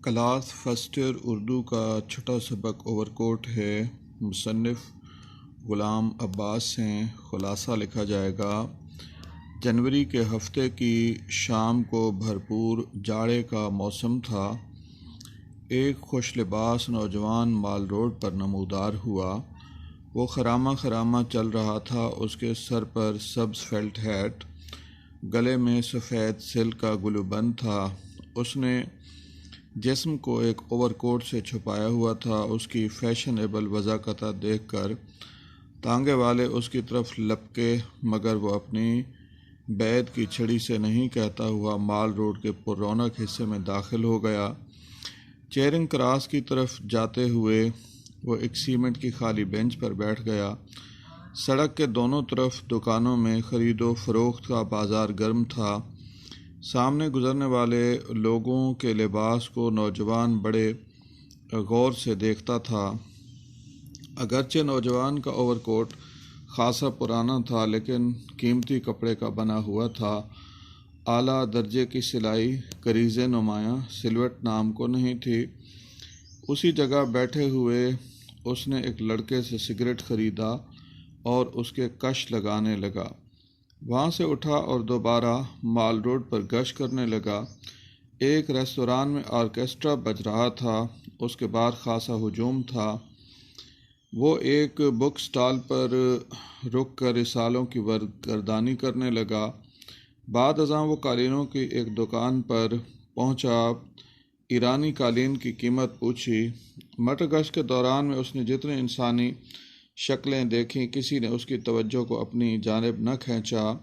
Class first year Urdu کا چھٹا سبق اوور کوٹ ہے۔ مصنف غلام عباس ہیں۔ خلاصہ لکھا جائے گا۔ جنوری کے ہفتے کی شام کو بھرپور جاڑے کا موسم تھا۔ ایک خوش لباس نوجوان مال روڈ پر نمودار ہوا۔ وہ خرامہ خرامہ چل رہا تھا۔ اس کے سر پر سبز فیلٹ ہیٹ، گلے میں سفید سلک کا گلوبند تھا۔ اس نے جسم کو ایک اوور کوٹ سے چھپایا ہوا تھا۔ اس کی فیشنیبل وضاقت دیکھ کر تانگے والے اس کی طرف لپکے، مگر وہ اپنی بیعت کی چھڑی سے نہیں کہتا ہوا مال روڈ کے پر رونق حصے میں داخل ہو گیا۔ چیرنگ کراس کی طرف جاتے ہوئے وہ ایک سیمنٹ کی خالی بینچ پر بیٹھ گیا۔ سڑک کے دونوں طرف دکانوں میں خرید و فروخت کا بازار گرم تھا۔ سامنے گزرنے والے لوگوں کے لباس کو نوجوان بڑے غور سے دیکھتا تھا۔ اگرچہ نوجوان کا اوور کوٹ خاصا پرانا تھا، لیکن قیمتی کپڑے کا بنا ہوا تھا۔ اعلیٰ درجے کی سلائی، کریزیں نمایاں، سلوٹ نام کو نہیں تھی۔ اسی جگہ بیٹھے ہوئے اس نے ایک لڑکے سے سگریٹ خریدا اور اس کے کش لگانے لگا۔ وہاں سے اٹھا اور دوبارہ مال روڈ پر گشت کرنے لگا۔ ایک ریستوران میں آرکیسٹرا بج رہا تھا۔ اس کے بعد خاصا ہجوم تھا۔ وہ ایک بک سٹال پر رک کر رسالوں کی گردانی کرنے لگا۔ بعد ازاں وہ قالینوں کی ایک دکان پر پہنچا۔ ایرانی قالین کی قیمت پوچھی۔ مٹر گشت کے دوران میں اس نے جتنی انسانی شکلیں دیکھیں، کسی نے اس کی توجہ کو اپنی جانب نہ کھینچا۔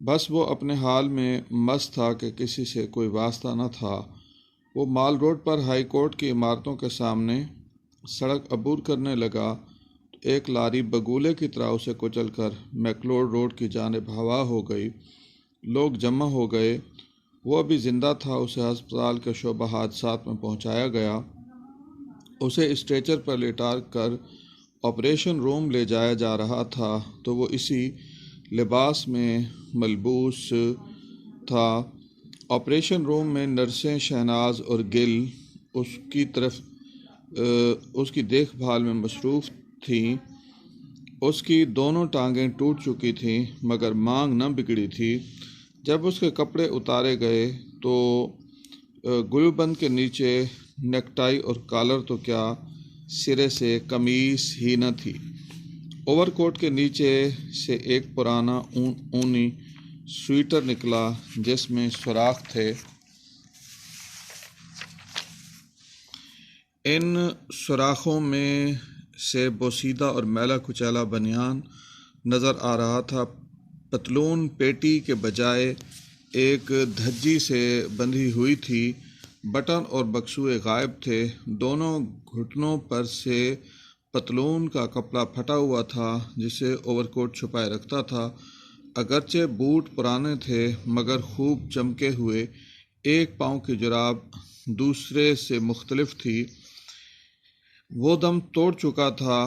بس وہ اپنے حال میں مست تھا کہ کسی سے کوئی واسطہ نہ تھا۔ وہ مال روڈ پر ہائی کورٹ کی عمارتوں کے سامنے سڑک عبور کرنے لگا تو ایک لاری بگولے کی طرح اسے کچل کر میکلوڈ روڈ کی جانب ہوا ہو گئی۔ لوگ جمع ہو گئے۔ وہ ابھی زندہ تھا۔ اسے ہسپتال کے شعبہ حادثات میں پہنچایا گیا۔ اسے اسٹریچر پر لٹا کر آپریشن روم لے جایا جا رہا تھا تو وہ اسی لباس میں ملبوس تھا۔ آپریشن روم میں نرسیں شہناز اور گل اس کی دیکھ بھال میں مصروف تھیں۔ اس کی دونوں ٹانگیں ٹوٹ چکی تھیں، مگر مانگ نہ بگڑی تھی۔ جب اس کے کپڑے اتارے گئے تو گلوبند کے نیچے نیک ٹائی اور کالر تو کیا، سرے سے قمیص ہی نہ تھی۔ اوور کوٹ کے نیچے سے ایک پرانا اونی سویٹر نکلا جس میں سوراخ تھے۔ ان سوراخوں میں سے بوسیدہ اور میلا کچیلا بنیان نظر آ رہا تھا۔ پتلون پیٹی کے بجائے ایک دھجی سے بندھی ہوئی تھی۔ بٹن اور بکسوئے غائب تھے۔ دونوں گھٹنوں پر سے پتلون کا کپڑا پھٹا ہوا تھا جسے اوور کوٹ چھپائے رکھتا تھا۔ اگرچہ بوٹ پرانے تھے، مگر خوب چمکے ہوئے۔ ایک پاؤں کی جراب دوسرے سے مختلف تھی۔ وہ دم توڑ چکا تھا۔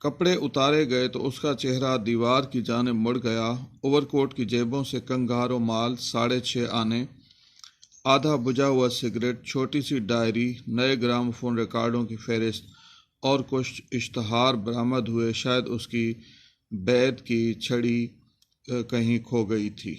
کپڑے اتارے گئے تو اس کا چہرہ دیوار کی جانب مڑ گیا۔ اوور کوٹ کی جیبوں سے کنگارو مال، 6.5 آنے، آدھا بجھا ہوا سگریٹ، چھوٹی سی ڈائری، نئے گرام فون ریکارڈوں کی فہرست اور کچھ اشتہار برآمد ہوئے۔ شاید اس کی بیعت کی چھڑی کہیں کھو گئی تھی۔